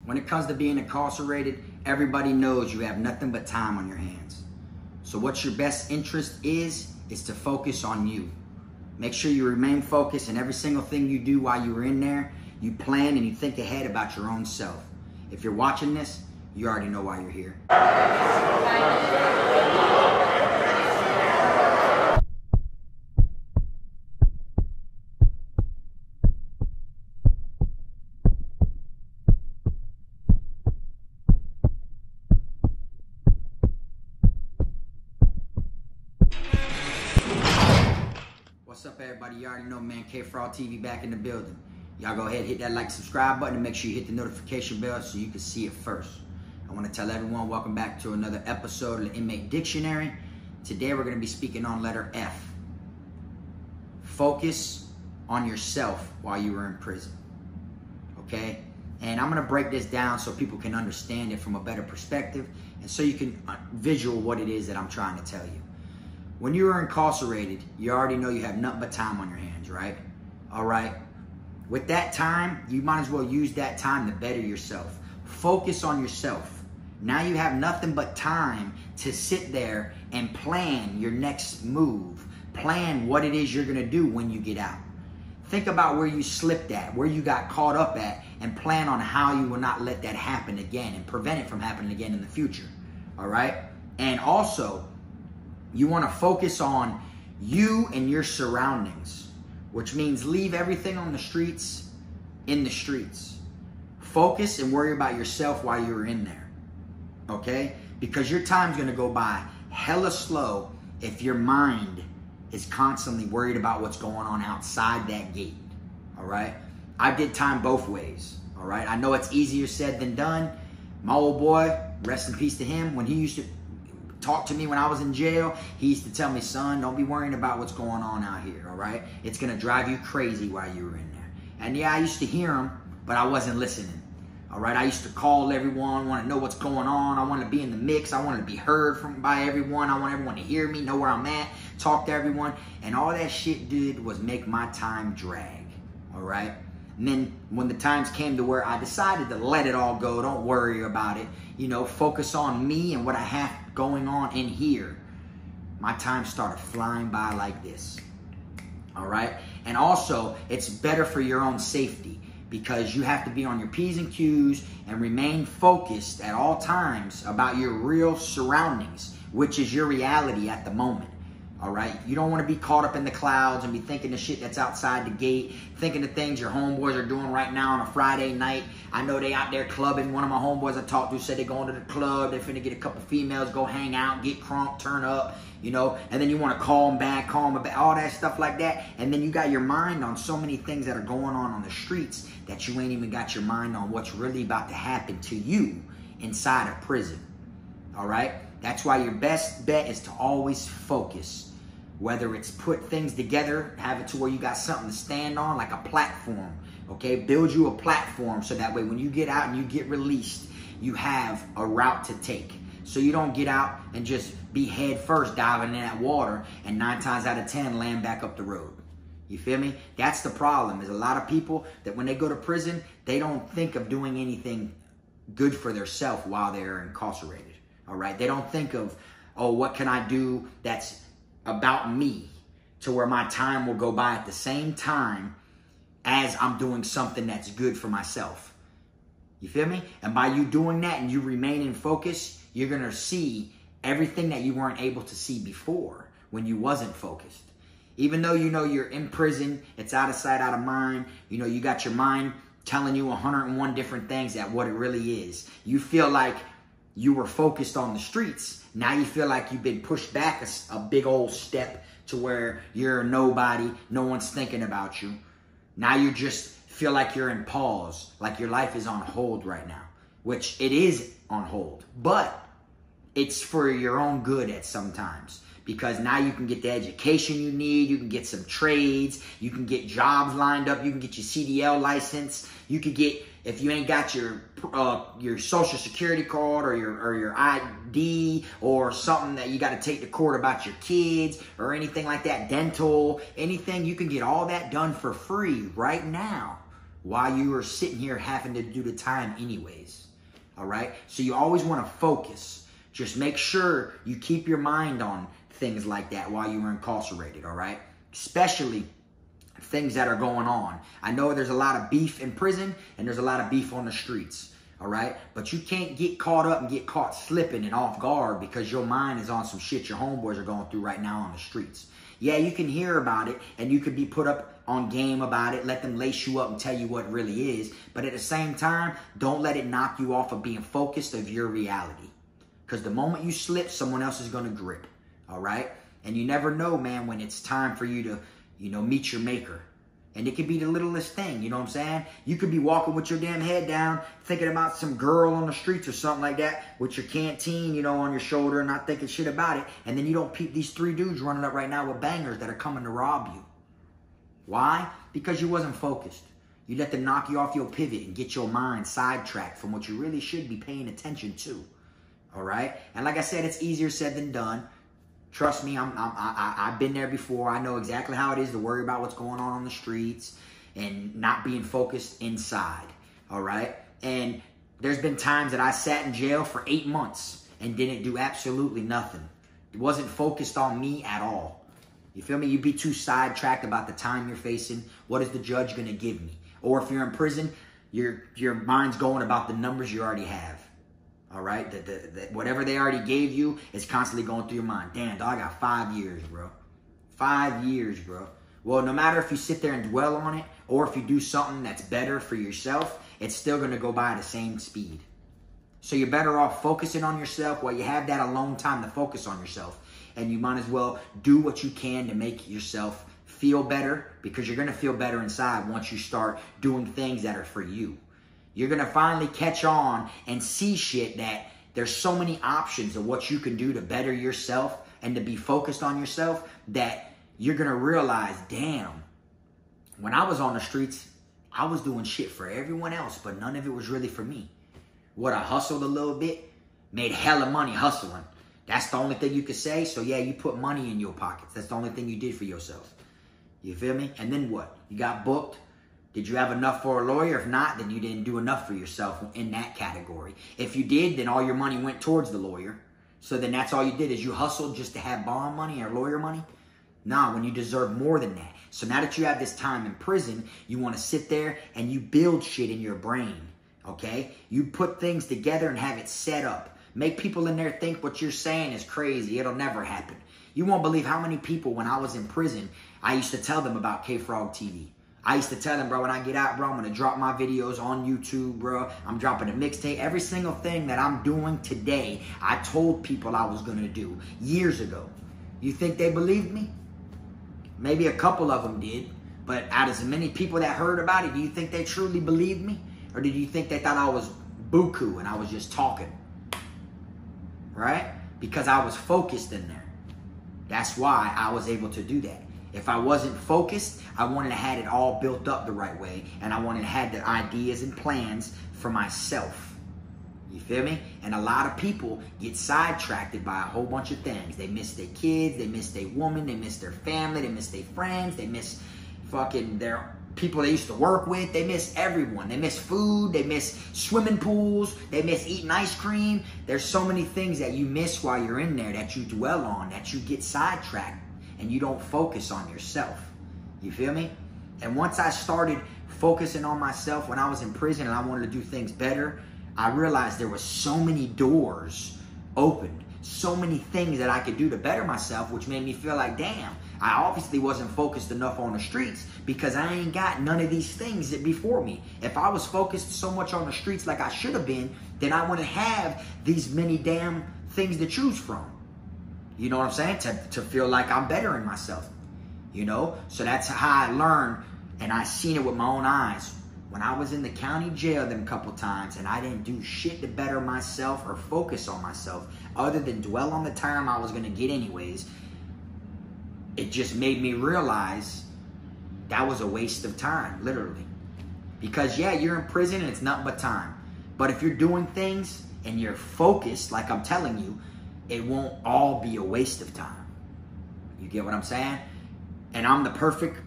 When it comes to being incarcerated, everybody knows you have nothing but time on your hands. So what your best interest is to focus on you. Make sure you remain focused in every single thing you do while you're in there. You plan and you think ahead about your own self. If you're watching this, you already know why you're here. What's up, everybody? You already know, man. Kfrogtv back in the building. Y'all go ahead, hit that like, subscribe button, and make sure you hit the notification bell so you can see it first. I want to tell everyone, welcome back to another episode of the Inmate Dictionary. Today we're going to be speaking on letter F. Focus on yourself while you were in prison. Okay? And I'm going to break this down so people can understand it from a better perspective and so you can visual what it is that I'm trying to tell you. When you are incarcerated, you already know you have nothing but time on your hands, right? All right. With that time, you might as well use that time to better yourself. Focus on yourself. Now you have nothing but time to sit there and plan your next move. Plan what it is you're going to do when you get out. Think about where you slipped at, where you got caught up at, and plan on how you will not let that happen again and prevent it from happening again in the future. All right? And also, you want to focus on you and your surroundings, which means leave everything on the streets in the streets. Focus and worry about yourself while you're in there, okay? Because your time's going to go by hella slow if your mind is constantly worried about what's going on outside that gate, all right? I did time both ways, all right? I know it's easier said than done. My old boy, rest in peace to him, when he used to talk to me when I was in jail, he used to tell me, son, don't be worrying about what's going on out here, all right? It's going to drive you crazy while you were in there. And yeah, I used to hear him, but I wasn't listening, all right? I used to call everyone, want to know what's going on. I wanted to be in the mix. I wanted to be heard by everyone. I want everyone to hear me, know where I'm at, talk to everyone. And all that shit did was make my time drag, all right? And then when the times came to where I decided to let it all go, don't worry about it, you know, focus on me and what I have going on in here, my time started flying by like this. All right? And also, it's better for your own safety because you have to be on your P's and Q's and remain focused at all times about your real surroundings, which is your reality at the moment. All right? You don't want to be caught up in the clouds and be thinking the shit that's outside the gate, thinking the things your homeboys are doing right now on a Friday night. I know they out there clubbing. One of my homeboys I talked to said they're going to the club. They're finna get a couple females, go hang out, get crunk, turn up, you know, and then you want to call them back, all that stuff like that. And then you got your mind on so many things that are going on the streets that you ain't even got your mind on what's really about to happen to you inside of prison. All right? That's why your best bet is to always focus. Whether it's put things together, have it to where you got something to stand on, like a platform, okay? Build you a platform so that way when you get out and you get released, you have a route to take. So you don't get out and just be head first diving in that water and 9 times out of 10 land back up the road. You feel me? That's the problem. There's a lot of people that when they go to prison, they don't think of doing anything good for themselves while they're incarcerated, all right? They don't think of, oh, what can I do that's about me to where my time will go by at the same time as I'm doing something that's good for myself. You feel me? And by you doing that and you remaining focused, you're going to see everything that you weren't able to see before when you wasn't focused. Even though you know you're in prison, it's out of sight, out of mind. You know, you got your mind telling you 101 different things at what it really is. You feel like you were focused on the streets. Now you feel like you've been pushed back a big old step to where you're nobody, no one's thinking about you. Now you just feel like you're in pause, like your life is on hold right now, which it is on hold, but it's for your own good at sometimes because now you can get the education you need, you can get some trades, you can get jobs lined up, you can get your CDL license, you could get, if you ain't got your social security card or your ID or something that you got to take to court about your kids or anything like that, dental, anything, you can get all that done for free right now while you are sitting here having to do the time anyways. All right? So you always want to focus. Just make sure you keep your mind on things like that while you were incarcerated, all right? Especially things that are going on. I know there's a lot of beef in prison and there's a lot of beef on the streets, all right? But you can't get caught up and get caught slipping and off guard because your mind is on some shit your homeboys are going through right now on the streets. Yeah, you can hear about it and you could be put up on game about it, let them lace you up and tell you what it really is. But at the same time, don't let it knock you off of being focused of your reality. Because the moment you slip, someone else is going to grip, all right? And you never know, man, when it's time for you to, you know, meet your maker. And it could be the littlest thing, you know what I'm saying? You could be walking with your damn head down, thinking about some girl on the streets or something like that, with your canteen, you know, on your shoulder, not thinking shit about it. And then you don't peep these 3 dudes running up right now with bangers that are coming to rob you. Why? Because you wasn't focused. You let them knock you off your pivot and get your mind sidetracked from what you really should be paying attention to. All right? And like I said, it's easier said than done. Trust me, I've been there before. I know exactly how it is to worry about what's going on the streets and not being focused inside. All right? And there's been times that I sat in jail for 8 months and didn't do absolutely nothing. It wasn't focused on me at all. You feel me? You'd be too sidetracked about the time you're facing. What is the judge going to give me? Or if you're in prison, your mind's going about the numbers you already have. All right? Whatever they already gave you is constantly going through your mind. Damn, dog, I got 5 years, bro. 5 years, bro. Well, no matter if you sit there and dwell on it or if you do something that's better for yourself, it's still going to go by the same speed. So you're better off focusing on yourself while you have that alone time to focus on yourself. And you might as well do what you can to make yourself feel better, because you're going to feel better inside once you start doing things that are for you. You're going to finally catch on and see shit that there's so many options of what you can do to better yourself and to be focused on yourself that you're going to realize, damn, when I was on the streets, I was doing shit for everyone else, but none of it was really for me. What, I hustled a little bit, made hella money hustling. That's the only thing you could say. So yeah, you put money in your pockets. That's the only thing you did for yourself. You feel me? And then what? You got booked. Did you have enough for a lawyer? If not, then you didn't do enough for yourself in that category. If you did, then all your money went towards the lawyer. So then that's all you did is you hustled just to have bond money or lawyer money? Nah, when you deserve more than that. So now that you have this time in prison, you want to sit there and you build shit in your brain, okay? You put things together and have it set up. Make people in there think what you're saying is crazy. It'll never happen. You won't believe how many people, when I was in prison, I used to tell them about Kfrogtv. I used to tell them, bro, when I get out, bro, I'm going to drop my videos on YouTube, bro. I'm dropping a mixtape. Every single thing that I'm doing today, I told people I was going to do years ago. You think they believed me? Maybe a couple of them did. But out of as many people that heard about it, do you think they truly believed me? Or did you think they thought I was buku and I was just talking? Right? Because I was focused in there. That's why I was able to do that. If I wasn't focused, I wanted to have it all built up the right way. And I wanted to have the ideas and plans for myself. You feel me? And a lot of people get sidetracked by a whole bunch of things. They miss their kids, they miss their woman, they miss their family, they miss their friends, they miss fucking their people they used to work with. They miss everyone. They miss food, they miss swimming pools, they miss eating ice cream. There's so many things that you miss while you're in there that you dwell on, that you get sidetracked. And you don't focus on yourself. You feel me? And once I started focusing on myself when I was in prison and I wanted to do things better, I realized there were so many doors opened. So many things that I could do to better myself, which made me feel like, damn, I obviously wasn't focused enough on the streets because I ain't got none of these things before me. If I was focused so much on the streets like I should have been, then I wouldn't have these many damn things to choose from. You know what I'm saying? To feel like I'm bettering myself, you know? So that's how I learned, and I seen it with my own eyes. When I was in the county jail them couple times and I didn't do shit to better myself or focus on myself other than dwell on the time I was going to get anyways, it just made me realize that was a waste of time, literally. Because yeah, you're in prison and it's nothing but time. But if you're doing things and you're focused, like I'm telling you, it won't all be a waste of time. You get what I'm saying? And I'm the perfect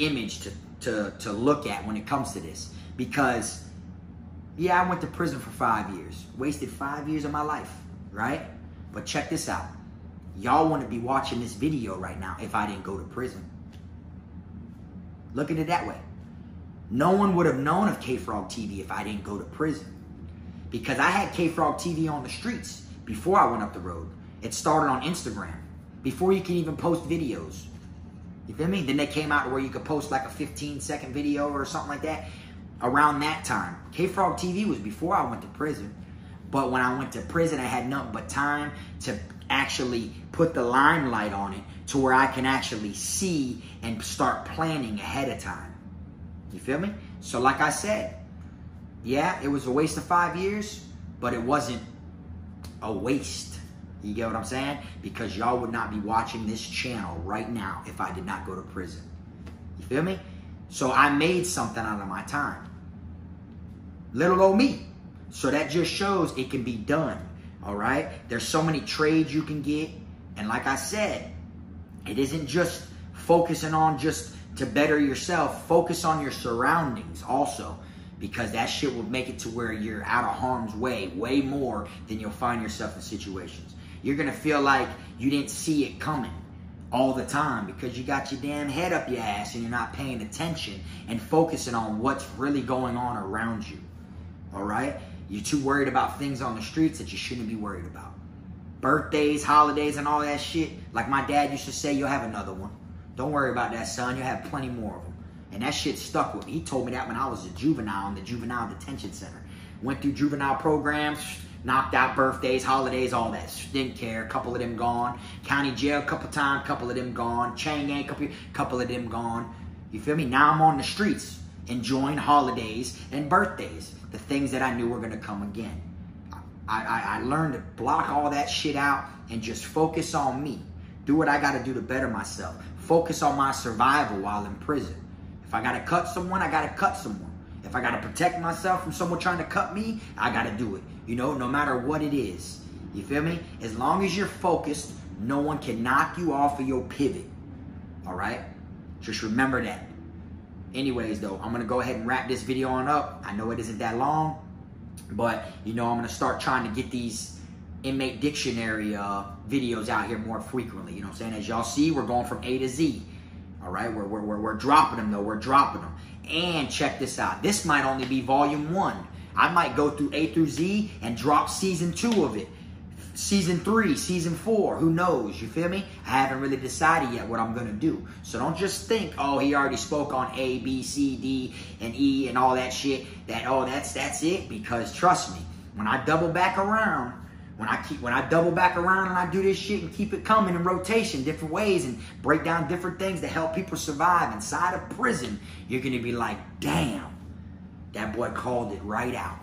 image to to look at when it comes to this. Because, yeah, I went to prison for 5 years. Wasted 5 years of my life, right? But check this out. Y'all wouldn't be watching this video right now if I didn't go to prison. Look at it that way. No one would have known of Kfrogtv if I didn't go to prison. Because I had Kfrogtv on the streets before I went up the road. It started on Instagram. Before you can even post videos. You feel me? Then they came out to where you could post like a 15-second video or something like that. Around that time. Kfrogtv was before I went to prison. But when I went to prison, I had nothing but time to actually put the limelight on it to where I can actually see and start planning ahead of time. You feel me? So like I said, yeah, it was a waste of 5 years, but it wasn't a waste. You get what I'm saying? Because y'all would not be watching this channel right now if I did not go to prison. You feel me? So I made something out of my time. Little old me. So that just shows it can be done. All right? There's so many trades you can get. And like I said, it isn't just focusing on just to better yourself. Focus on your surroundings also. Because that shit will make it to where you're out of harm's way more than you'll find yourself in situations. You're going to feel like you didn't see it coming all the time because you got your damn head up your ass and you're not paying attention and focusing on what's really going on around you. All right? You're too worried about things on the streets that you shouldn't be worried about. Birthdays, holidays, and all that shit. Like my dad used to say, you'll have another one. Don't worry about that, son. You'll have plenty more of them. And that shit stuck with me. He told me that when I was a juvenile in the juvenile detention center. Went through juvenile programs, knocked out birthdays, holidays, all that. Didn't care. A couple of them gone. County jail a couple times, couple of them gone. Chain gang, couple of them gone. You feel me? Now I'm on the streets enjoying holidays and birthdays. The things that I knew were going to come again. I learned to block all that shit out and just focus on me. Do what I got to do to better myself. Focus on my survival while in prison. If I got to cut someone, I got to cut someone. If I got to protect myself from someone trying to cut me, I got to do it. You know, no matter what it is. You feel me? As long as you're focused, no one can knock you off of your pivot. All right? Just remember that. Anyways, though, I'm going to go ahead and wrap this video on up. I know it isn't that long, but, you know, I'm going to start trying to get these inmate dictionary videos out here more frequently. You know what I'm saying? As y'all see, we're going from A to Z. All right? We're dropping them, though. We're dropping them. And check this out. This might only be volume 1. I might go through A through Z and drop season 2 of it. Season 3, season 4, who knows? You feel me? I haven't really decided yet what I'm going to do. So don't just think, oh, he already spoke on A, B, C, D, and E and all that shit. That, oh, that's it. Because trust me, when I double back around, when I double back around and I do this shit and keep it coming in rotation, different ways, and break down different things to help people survive inside of prison, you're going to be like, damn, that boy called it right out.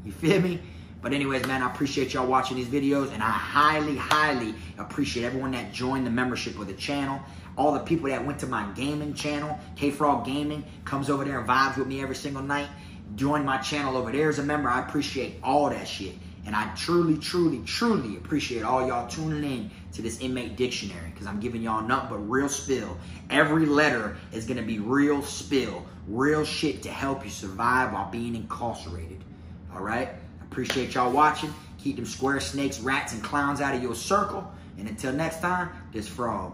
You feel me? But anyways, man, I appreciate y'all watching these videos, and I highly, highly appreciate everyone that joined the membership of the channel. All the people that went to my gaming channel, KFROG Gaming, comes over there and vibes with me every single night. Join my channel over there as a member. I appreciate all that shit. And I truly, truly, truly appreciate all y'all tuning in to this inmate dictionary, because I'm giving y'all nothing but real spill. Every letter is going to be real spill, real shit to help you survive while being incarcerated. All right? Appreciate y'all watching. Keep them square snakes, rats, and clowns out of your circle. And until next time, this Frog.